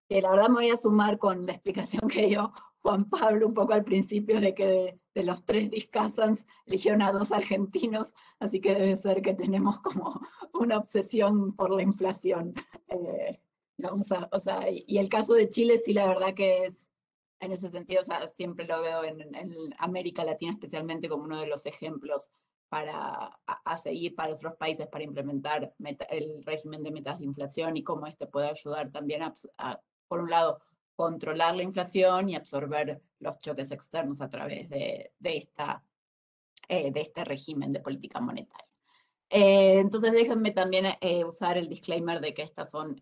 Que la verdad me voy a sumar con la explicación que dio Juan Pablo un poco al principio de que de los 3 discussants eligieron a 2 argentinos, así que debe ser que tenemos como una obsesión por la inflación. O sea, y el caso de Chile sí, la verdad que es, en ese sentido, o sea, siempre lo veo en América Latina especialmente como uno de los ejemplos a seguir para otros países para implementar el régimen de metas de inflación y cómo este puede ayudar también por un lado, controlar la inflación y absorber los choques externos a través de este régimen de política monetaria. Entonces déjenme también usar el disclaimer de que estas son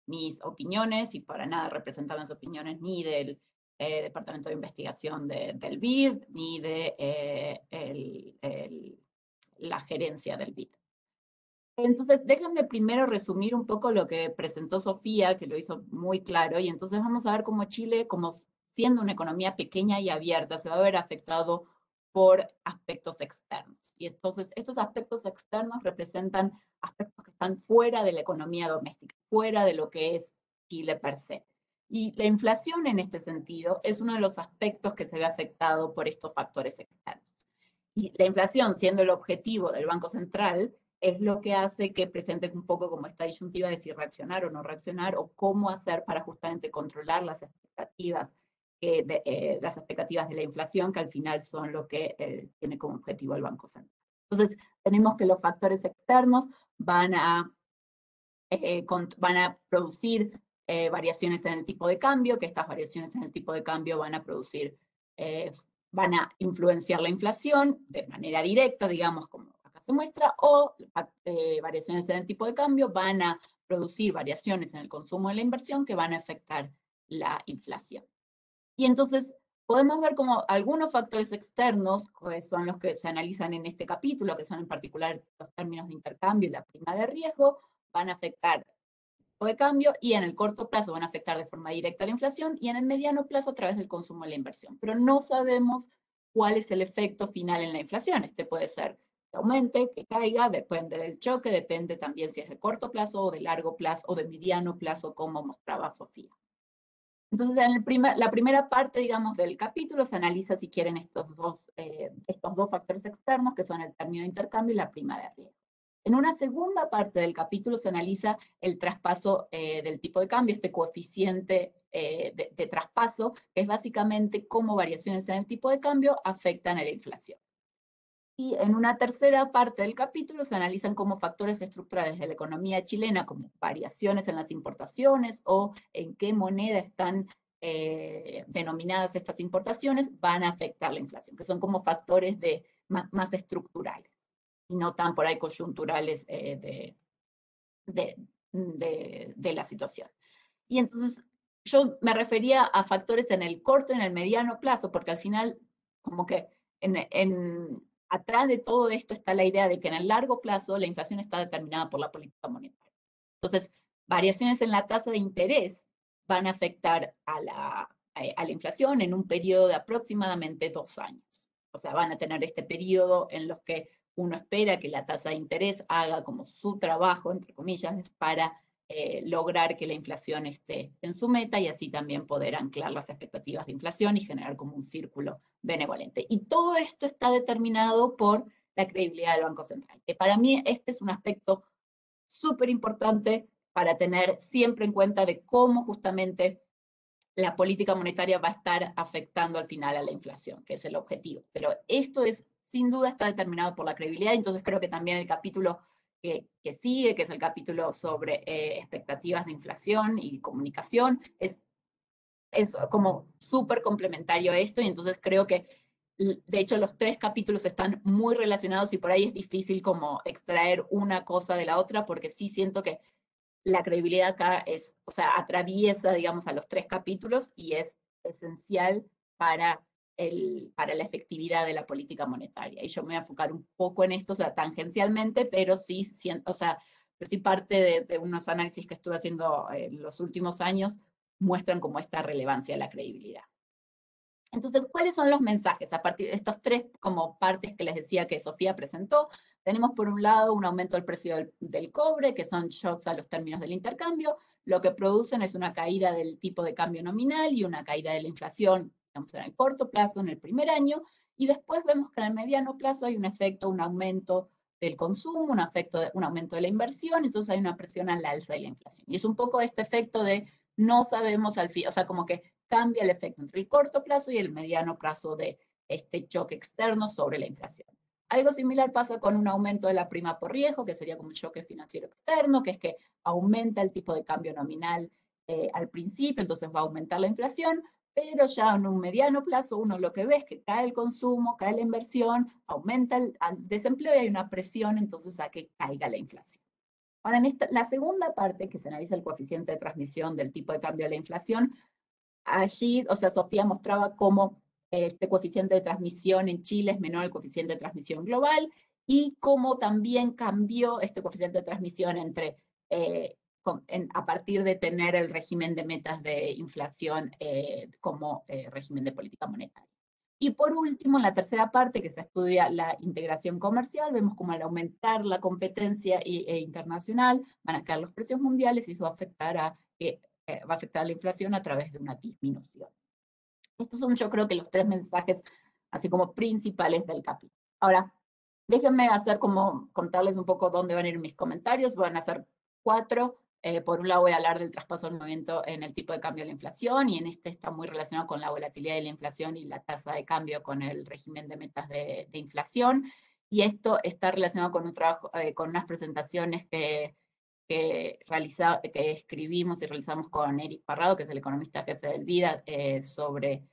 mis opiniones y para nada representan las opiniones ni del Departamento de Investigación del BID, ni de la gerencia del BID. Entonces, déjenme primero resumir un poco lo que presentó Sofía, que lo hizo muy claro, y entonces vamos a ver cómo Chile, como siendo una economía pequeña y abierta, se va a ver afectado por aspectos externos. Y entonces, estos aspectos externos representan aspectos que están fuera de la economía doméstica, fuera de lo que es Chile per se. Y la inflación en este sentido es uno de los aspectos que se ve afectado por estos factores externos. Y la inflación, siendo el objetivo del Banco Central, es lo que hace que presente un poco como esta disyuntiva de si reaccionar o no reaccionar, o cómo hacer para justamente controlar las expectativas de la inflación, que al final son lo que tiene como objetivo el Banco Central. Entonces, tenemos que los factores externos van a producir variaciones en el tipo de cambio, que estas variaciones en el tipo de cambio van a producir, van a influenciar la inflación de manera directa, digamos, como acá se muestra, o variaciones en el tipo de cambio van a producir variaciones en el consumo de la inversión que van a afectar la inflación. Y entonces podemos ver como algunos factores externos, que son los que se analizan en este capítulo, que son en particular los términos de intercambio y la prima de riesgo, van a afectar el tipo de cambio y en el corto plazo van a afectar de forma directa la inflación y en el mediano plazo a través del consumo de la inversión. Pero no sabemos cuál es el efecto final en la inflación. Este puede ser que aumente, que caiga, depende del choque, depende también si es de corto plazo o de largo plazo o de mediano plazo, como mostraba Sofía. Entonces, en la primera parte, digamos, del capítulo se analiza, si quieren, estos dos factores externos, que son el término de intercambio y la prima de riesgo. En una segunda parte del capítulo se analiza el traspaso del tipo de cambio, este coeficiente de traspaso, que es básicamente cómo variaciones en el tipo de cambio afectan a la inflación. Y en una tercera parte del capítulo se analizan como factores estructurales de la economía chilena, como variaciones en las importaciones o en qué moneda están denominadas estas importaciones, van a afectar la inflación, que son como factores más estructurales y no tan por ahí coyunturales de la situación. Y entonces yo me refería a factores en el corto y en el mediano plazo, porque al final como que atrás de todo esto está la idea de que en el largo plazo la inflación está determinada por la política monetaria. Entonces, variaciones en la tasa de interés van a afectar a la inflación en un periodo de aproximadamente 2 años. O sea, van a tener este periodo en los que uno espera que la tasa de interés haga como su trabajo, entre comillas, para lograr que la inflación esté en su meta y así también poder anclar las expectativas de inflación y generar como un círculo benevolente. Y todo esto está determinado por la credibilidad del Banco Central, que para mí este es un aspecto súper importante para tener siempre en cuenta de cómo justamente la política monetaria va a estar afectando al final a la inflación, que es el objetivo. Pero esto es, sin duda, está determinado por la credibilidad, entonces creo que también el capítulo que sigue, que es el capítulo sobre expectativas de inflación y comunicación, es como súper complementario a esto, y entonces creo que, de hecho, los 3 capítulos están muy relacionados y por ahí es difícil como extraer una cosa de la otra, porque sí siento que la credibilidad acá es, o sea, atraviesa, digamos, a los 3 capítulos y es esencial para la efectividad de la política monetaria. Y yo me voy a enfocar un poco en esto, o sea, tangencialmente, pero sí, o sea, pero sí parte de unos análisis que estuve haciendo en los últimos años muestran como esta relevancia de la credibilidad. Entonces, ¿cuáles son los mensajes? A partir de estos 3 como partes que les decía que Sofía presentó, Tenemos por un lado un aumento del precio del cobre, que son shocks a los términos del intercambio, lo que producen es una caída del tipo de cambio nominal y una caída de la inflación, digamos, en el corto plazo, en el primer año, y después vemos que en el mediano plazo hay un efecto, un aumento del consumo, un aumento de la inversión, entonces hay una presión al alza de la inflación. Y es un poco este efecto de no sabemos al fin, o sea, como que cambia el efecto entre el corto plazo y el mediano plazo de este choque externo sobre la inflación. Algo similar pasa con un aumento de la prima por riesgo, que sería como un choque financiero externo, que es que aumenta el tipo de cambio nominal al principio, entonces va a aumentar la inflación, pero ya en un mediano plazo uno lo que ve es que cae el consumo, cae la inversión, aumenta el desempleo y hay una presión entonces a que caiga la inflación. Ahora, en la segunda parte, que se analiza el coeficiente de transmisión del tipo de cambio de la inflación, allí, o sea, Sofía mostraba cómo este coeficiente de transmisión en Chile es menor al coeficiente de transmisión global y cómo también cambió este coeficiente de transmisión entre, a partir de tener el régimen de metas de inflación como régimen de política monetaria. Y por último, en la tercera parte, que se estudia la integración comercial, vemos cómo al aumentar la competencia internacional van a caer los precios mundiales y eso va a afectar va a afectar la inflación a través de una disminución. Estos son, yo creo que los tres mensajes, así como principales del capítulo. Ahora, déjenme contarles un poco dónde van a ir mis comentarios. Van a ser 4. Por un lado voy a hablar del traspaso del movimiento en el tipo de cambio de la inflación, y en este está muy relacionado con la volatilidad de la inflación y la tasa de cambio con el régimen de metas de inflación. Y esto está relacionado con un trabajo, con unas presentaciones que escribimos y realizamos con Eric Parrado, que es el economista jefe del VIDA, sobre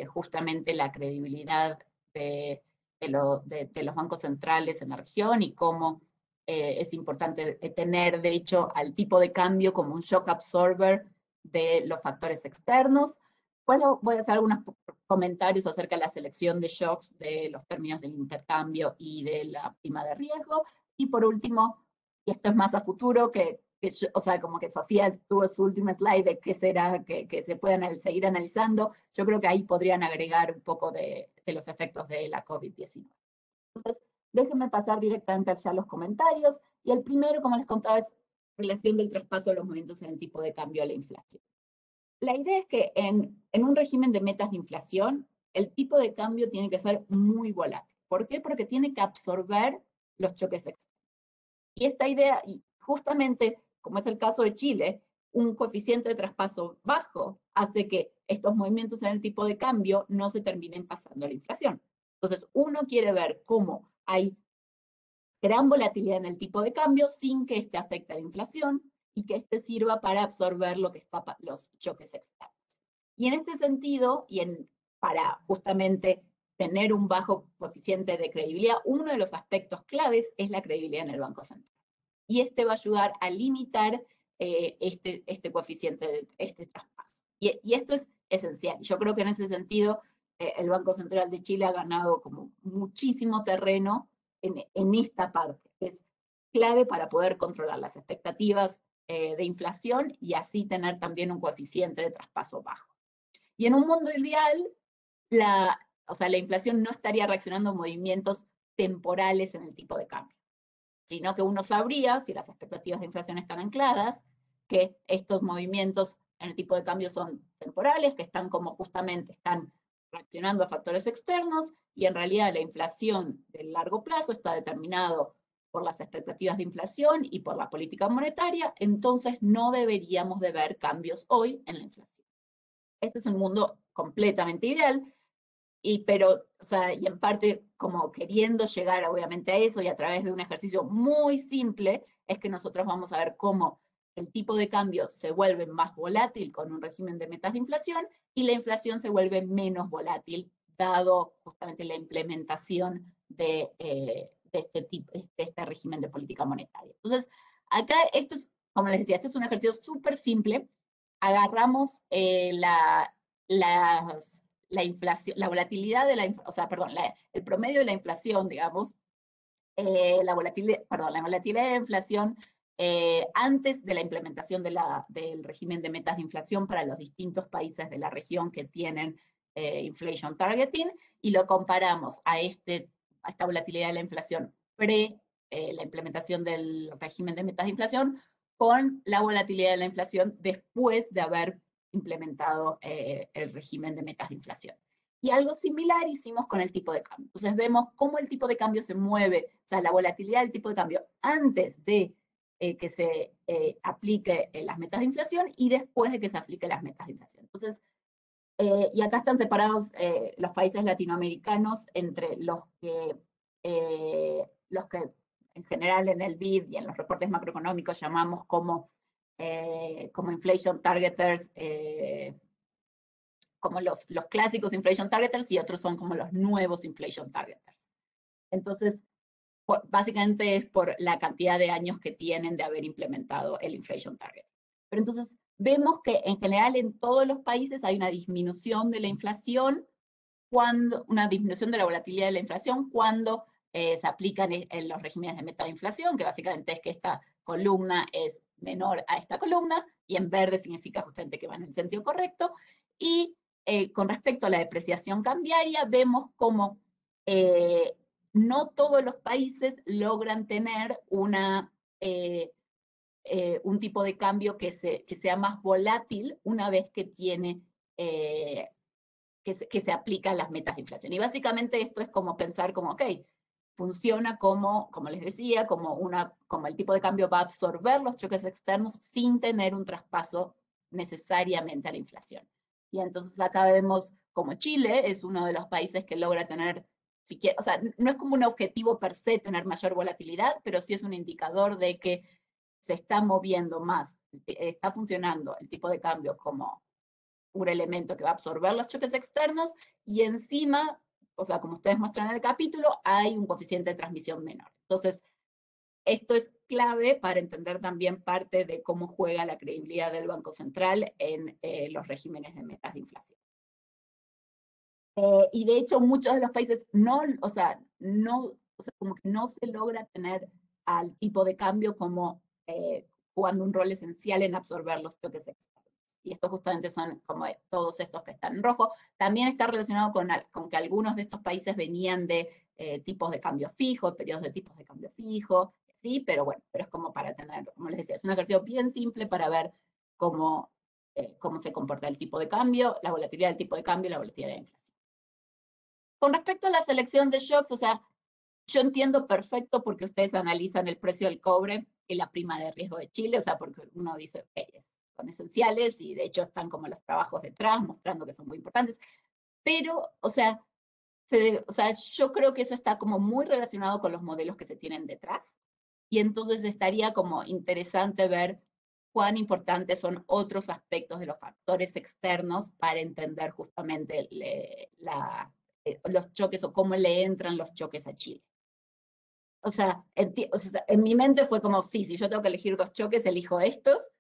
justamente la credibilidad de los bancos centrales en la región y cómo es importante tener, de hecho, al tipo de cambio como un shock absorber de los factores externos. Bueno, voy a hacer algunos comentarios acerca de la selección de shocks de los términos del intercambio y de la prima de riesgo. Y por último, y esto es más a futuro, o sea, como que Sofía tuvo su última slide de qué será, que se puedan seguir analizando, yo creo que ahí podrían agregar un poco de los efectos de la COVID-19. Entonces, déjenme pasar directamente ya a los comentarios, y el primero, como les contaba, es relación del traspaso de los movimientos en el tipo de cambio a la inflación. La idea es que en un régimen de metas de inflación, el tipo de cambio tiene que ser muy volátil. ¿Por qué? Porque tiene que absorber los choques externos. Y esta idea, y justamente como es el caso de Chile, un coeficiente de traspaso bajo hace que estos movimientos en el tipo de cambio no se terminen pasando a la inflación. Entonces, uno quiere ver cómo hay gran volatilidad en el tipo de cambio sin que este afecte a la inflación y que este sirva para absorber los choques externos. Y en este sentido, para justamente tener un bajo coeficiente de credibilidad, uno de los aspectos claves es la credibilidad en el Banco Central. Y este va a ayudar a limitar este coeficiente, este traspaso. Y esto es esencial. Yo creo que en ese sentido el Banco Central de Chile ha ganado como muchísimo terreno en esta parte. Es clave para poder controlar las expectativas de inflación y así tener también un coeficiente de traspaso bajo. Y en un mundo ideal, o sea, la inflación no estaría reaccionando a movimientos temporales en el tipo de cambio, sino que uno sabría, si las expectativas de inflación están ancladas, que estos movimientos en el tipo de cambio son temporales, que están reaccionando a factores externos, y en realidad la inflación del largo plazo está determinado por las expectativas de inflación y por la política monetaria, entonces no deberíamos de ver cambios hoy en la inflación. Este es un mundo completamente ideal, pero, o sea, y en parte como queriendo llegar obviamente a eso y a través de un ejercicio muy simple, es que nosotros vamos a ver cómo el tipo de cambio se vuelve más volátil con un régimen de metas de inflación y la inflación se vuelve menos volátil, dado justamente la implementación de este régimen de política monetaria. Entonces, acá esto es, como les decía, esto es un ejercicio súper simple. Agarramos la inflación, la volatilidad de o sea, perdón, el promedio de la inflación, digamos, la volatilidad de la inflación antes de la implementación del régimen de metas de inflación para los distintos países de la región que tienen inflation targeting, y lo comparamos a esta volatilidad de la inflación pre la implementación del régimen de metas de inflación con la volatilidad de la inflación después de haber implementado el régimen de metas de inflación. Y algo similar hicimos con el tipo de cambio. Entonces vemos cómo el tipo de cambio se mueve, o sea, la volatilidad del tipo de cambio antes de que se aplique las metas de inflación y después de que se aplique las metas de inflación. Entonces, y acá están separados los países latinoamericanos entre los que en general en el BID y en los reportes macroeconómicos llamamos como inflation targeters, como los clásicos inflation targeters, y otros son como los nuevos inflation targeters. Entonces, básicamente es por la cantidad de años que tienen de haber implementado el inflation target. Pero entonces vemos que en general en todos los países hay una disminución de la inflación, una disminución de la volatilidad de la inflación cuando se aplican en los regímenes de meta de inflación, que básicamente es que esta columna es menor a esta columna, y en verde significa justamente que va en el sentido correcto. Y con respecto a la depreciación cambiaria, vemos como no todos los países logran tener un tipo de cambio que sea más volátil una vez que tiene que se aplican las metas de inflación. Y básicamente esto es como pensar como, ok, funciona como les decía, como el tipo de cambio va a absorber los choques externos sin tener un traspaso necesariamente a la inflación. Y entonces acá vemos como Chile es uno de los países que logra tener, o sea, no es como un objetivo per se tener mayor volatilidad, pero sí es un indicador de que se está moviendo más, está funcionando el tipo de cambio como un elemento que va a absorber los choques externos, y encima, o sea, como ustedes muestran en el capítulo, hay un coeficiente de transmisión menor. Entonces, esto es clave para entender también parte de cómo juega la credibilidad del Banco Central en los regímenes de metas de inflación. Y de hecho, muchos de los países como que no se logra tener al tipo de cambio como jugando un rol esencial en absorber los choques externos. Y estos justamente son como todos estos que están en rojo. También está relacionado con que algunos de estos países venían de tipos de cambio fijo, periodos de tipos de cambio fijo, sí, pero bueno, pero es como para tener, como les decía, es un ejercicio bien simple para ver cómo se comporta el tipo de cambio, la volatilidad del tipo de cambio y la volatilidad de la inflación. Con respecto a la selección de shocks, o sea, yo entiendo perfecto porque ustedes analizan el precio del cobre y la prima de riesgo de Chile, o sea, porque uno dice, okay, son esenciales y de hecho están como los trabajos detrás mostrando que son muy importantes, pero, o sea, yo creo que eso está como muy relacionado con los modelos que se tienen detrás, y entonces estaría como interesante ver cuán importantes son otros aspectos de los factores externos para entender justamente los choques o cómo le entran los choques a Chile. O sea, en mi mente fue como, sí, si yo tengo que elegir dos choques, elijo estos,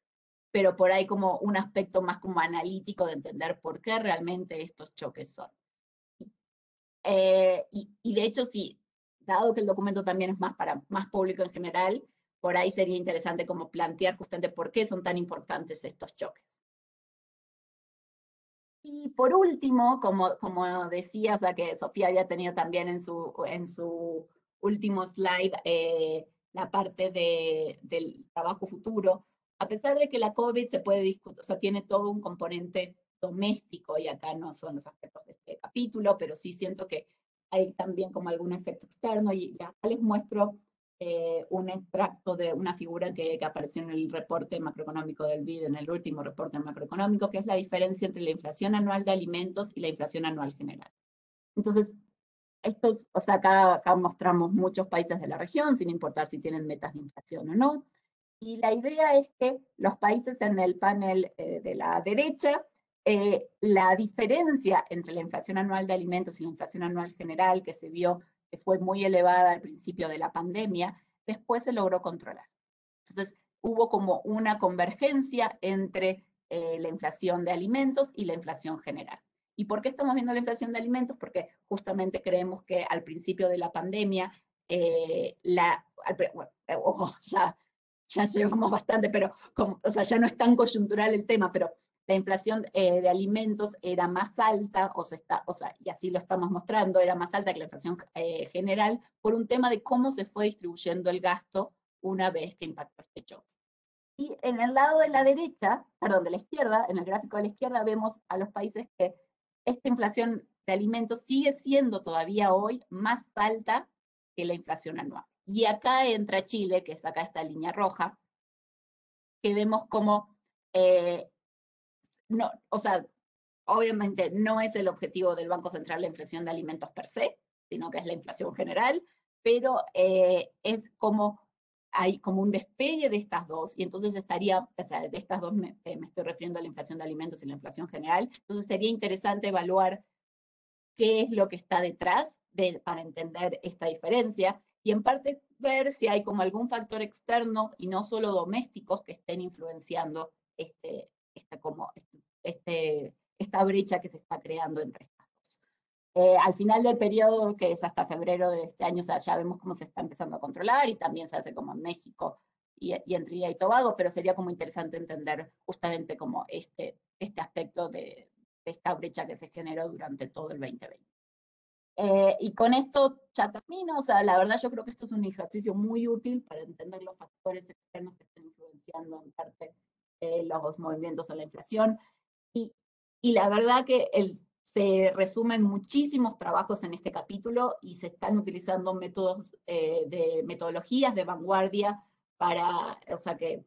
pero por ahí como un aspecto más como analítico de entender por qué realmente estos choques son. Y de hecho, sí, dado que el documento también es para más público en general, por ahí sería interesante como plantear justamente por qué son tan importantes estos choques. Y por último, como decía, o sea que Sofía había tenido también en su último slide la parte del trabajo futuro, a pesar de que la COVID se puede discutir, o sea, tiene todo un componente doméstico, y acá no son los aspectos de este capítulo, pero sí siento que hay también como algún efecto externo, y acá les muestro un extracto de una figura que apareció en el reporte macroeconómico del BID, en el último reporte macroeconómico, que es la diferencia entre la inflación anual de alimentos y la inflación anual general. Entonces, o sea, acá mostramos muchos países de la región, sin importar si tienen metas de inflación o no. Y la idea es que los países en el panel de la derecha, la diferencia entre la inflación anual de alimentos y la inflación anual general, que se vio que fue muy elevada al principio de la pandemia, después se logró controlar. Entonces, hubo como una convergencia entre la inflación de alimentos y la inflación general. ¿Y por qué estamos viendo la inflación de alimentos? Porque justamente creemos que al principio de la pandemia, ya llevamos bastante, pero o sea, ya no es tan coyuntural el tema, pero la inflación de alimentos era más alta, o sea, y así lo estamos mostrando, era más alta que la inflación general, por un tema de cómo se fue distribuyendo el gasto una vez que impactó este choque. Y en el lado de la derecha, perdón, de la izquierda, en el gráfico de la izquierda, vemos a los países que esta inflación de alimentos sigue siendo todavía hoy más alta que la inflación anual. Y acá entra Chile, que es acá esta línea roja, que vemos como, no, o sea, obviamente no es el objetivo del Banco Central la inflación de alimentos per se, sino que es la inflación general, pero es como hay como un despegue de estas dos, y entonces estaría, o sea, de estas dos me estoy refiriendo a la inflación de alimentos y la inflación general, entonces sería interesante evaluar qué es lo que está detrás para entender esta diferencia, y en parte ver si hay como algún factor externo y no solo domésticos que estén influenciando esta brecha que se está creando entre estas dos. Al final del periodo, que es hasta febrero de este año, o sea, ya vemos cómo se está empezando a controlar y también se hace como en México y en Trinidad y Tobago, pero sería como interesante entender justamente como este aspecto de esta brecha que se generó durante todo el 2020. Y con esto ya termino, o sea, la verdad yo creo que esto es un ejercicio muy útil para entender los factores externos que están influenciando en parte los movimientos a la inflación. Y, y la verdad que se resumen muchísimos trabajos en este capítulo y se están utilizando métodos metodologías de vanguardia para, o sea, de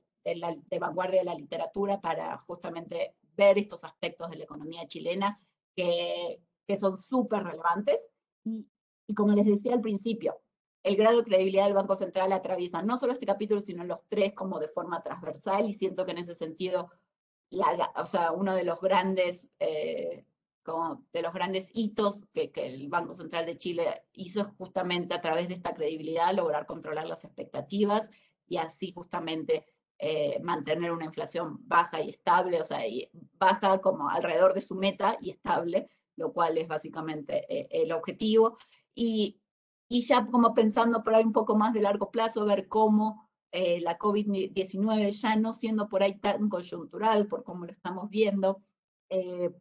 vanguardia de la literatura para justamente ver estos aspectos de la economía chilena que son súper relevantes. Y, y como les decía al principio, el grado de credibilidad del Banco Central atraviesa no solo este capítulo, sino los tres como de forma transversal, y siento que en ese sentido o sea, uno de los grandes, hitos que el Banco Central de Chile hizo es justamente a través de esta credibilidad lograr controlar las expectativas y así justamente mantener una inflación baja y estable, o sea, baja como alrededor de su meta y estable, lo cual es básicamente el objetivo. Y, y ya como pensando por ahí un poco más de largo plazo, ver cómo la COVID-19 ya no siendo por ahí tan coyuntural, por como lo estamos viendo,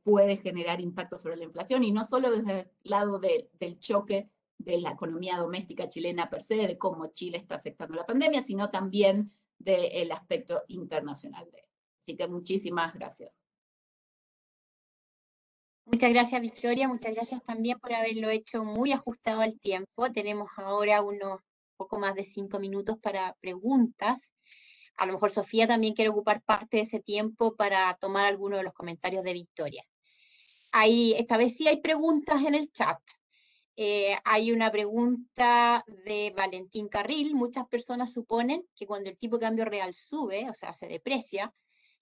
puede generar impacto sobre la inflación, y no solo desde el lado del choque de la economía doméstica chilena per se, de cómo Chile está afectando la pandemia, sino también del aspecto internacional de él. Así que muchísimas gracias. Muchas gracias, Victoria. Muchas gracias también por haberlo hecho muy ajustado al tiempo. Tenemos ahora unos poco más de 5 minutos para preguntas. A lo mejor Sofía también quiere ocupar parte de ese tiempo para tomar algunos de los comentarios de Victoria. Esta vez sí hay preguntas en el chat. Hay una pregunta de Valentín Carril. Muchas personas suponen que cuando el tipo de cambio real sube, o sea, se deprecia,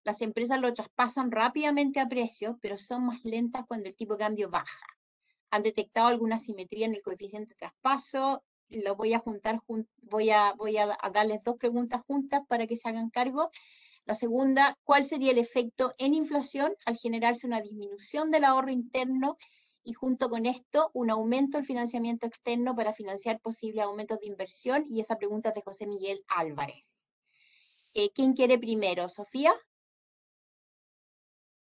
las empresas lo traspasan rápidamente a precio, pero son más lentas cuando el tipo de cambio baja. ¿Han detectado alguna simetría en el coeficiente de traspaso? Lo voy a juntar, voy a darles dos preguntas juntas para que se hagan cargo. La segunda, ¿cuál sería el efecto en inflación al generarse una disminución del ahorro interno y junto con esto un aumento del financiamiento externo para financiar posibles aumentos de inversión? Y esa pregunta es de José Miguel Álvarez. ¿Quién quiere primero? ¿Sofía?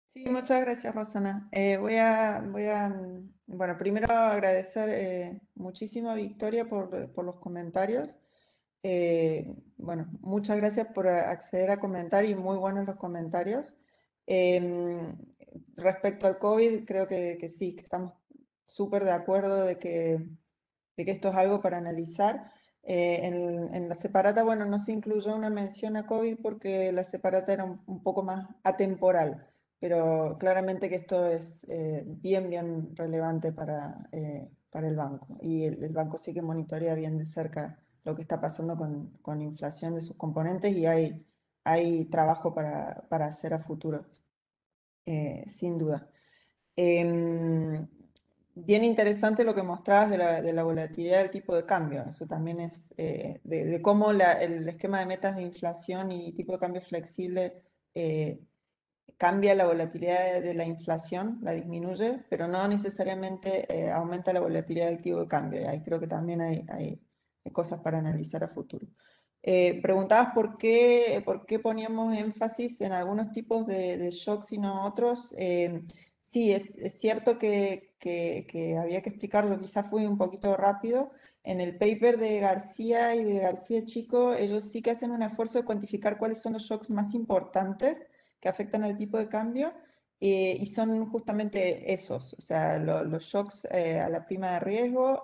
Sí, muchas gracias, Rosana. Bueno, primero agradecer muchísimo a Victoria por los comentarios. Bueno, muchas gracias por acceder a comentar y muy buenos los comentarios. Respecto al COVID, creo que sí, que estamos súper de acuerdo de que esto es algo para analizar. En la separata, bueno, no se incluyó una mención a COVID porque la separata era un poco más atemporal, pero claramente que esto es bien relevante para el banco, y el banco sí que monitorea bien de cerca lo que está pasando con inflación de sus componentes, y hay trabajo para hacer a futuro, sin duda. Bien interesante lo que mostrabas de la volatilidad del tipo de cambio. Eso también es de cómo el esquema de metas de inflación y tipo de cambio flexible cambia la volatilidad de la inflación, la disminuye, pero no necesariamente aumenta la volatilidad del tipo de cambio. Y ahí creo que también hay cosas para analizar a futuro. Preguntabas por qué poníamos énfasis en algunos tipos de shocks y no otros. Sí, es cierto que había que explicarlo, quizás fui un poquito rápido. En el paper de García y de García Chico, ellos sí que hacen un esfuerzo de cuantificar cuáles son los shocks más importantes que afectan al tipo de cambio. Y son justamente esos, o sea, los shocks a la prima de riesgo,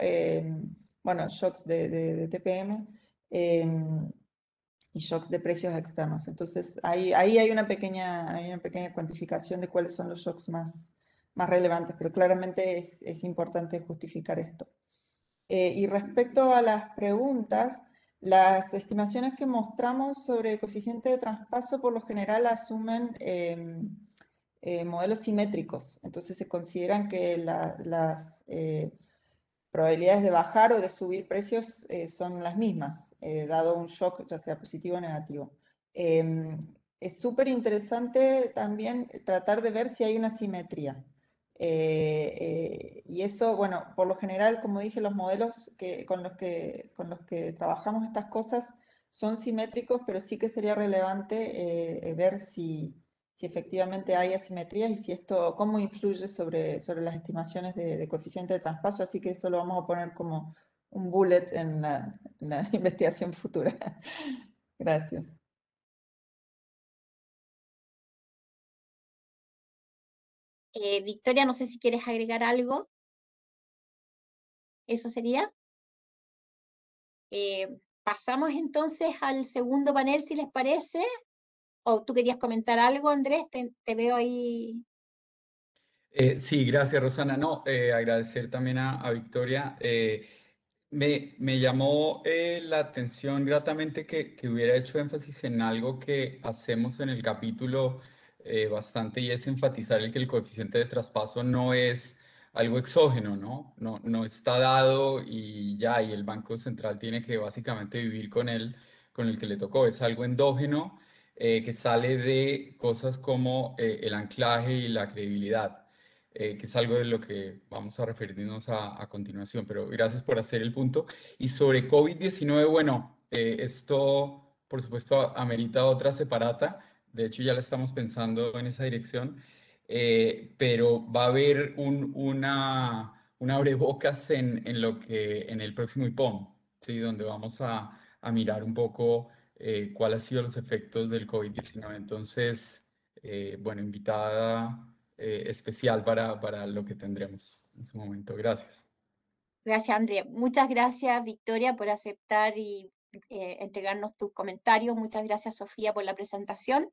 bueno, shocks de TPM, y shocks de precios externos. Entonces, ahí hay una pequeña cuantificación de cuáles son los shocks más relevantes, pero claramente es importante justificar esto. Y respecto a las preguntas, las estimaciones que mostramos sobre coeficiente de traspaso por lo general asumen modelos simétricos. Entonces se consideran que las probabilidades de bajar o de subir precios son las mismas, dado un shock, ya sea positivo o negativo. Es súper interesante también tratar de ver si hay una simetría. Y eso, bueno, por lo general, como dije, los modelos con los que trabajamos estas cosas son simétricos, pero sí que sería relevante ver si efectivamente hay asimetrías y si esto, cómo influye sobre las estimaciones de coeficiente de traspaso, así que eso lo vamos a poner como un bullet en la investigación futura. Gracias. Victoria, no sé si quieres agregar algo. Eso sería. Pasamos entonces al segundo panel, si les parece. ¿O tú querías comentar algo, Andrés? Te veo ahí. Sí, gracias, Rosana. No, agradecer también a Victoria. Me llamó la atención gratamente que hubiera hecho énfasis en algo que hacemos en el capítulo bastante, y es enfatizar el que el coeficiente de traspaso no es algo exógeno, ¿no? No está dado y ya, y el Banco Central tiene que básicamente vivir con él, con el que le tocó. Es algo endógeno que sale de cosas como el anclaje y la credibilidad, que es algo de lo que vamos a referirnos a continuación, pero gracias por hacer el punto. Y sobre COVID-19, bueno, esto por supuesto amerita otra separata, de hecho ya la estamos pensando en esa dirección, pero va a haber una abrebocas en en el próximo IPOM, ¿sí? Donde vamos a mirar un poco cuáles han sido los efectos del COVID-19. Entonces, bueno, invitada especial para lo que tendremos en su momento. Gracias. Gracias, Andrés. Muchas gracias, Victoria, por aceptar y entregarnos tus comentarios. Muchas gracias, Sofía, por la presentación.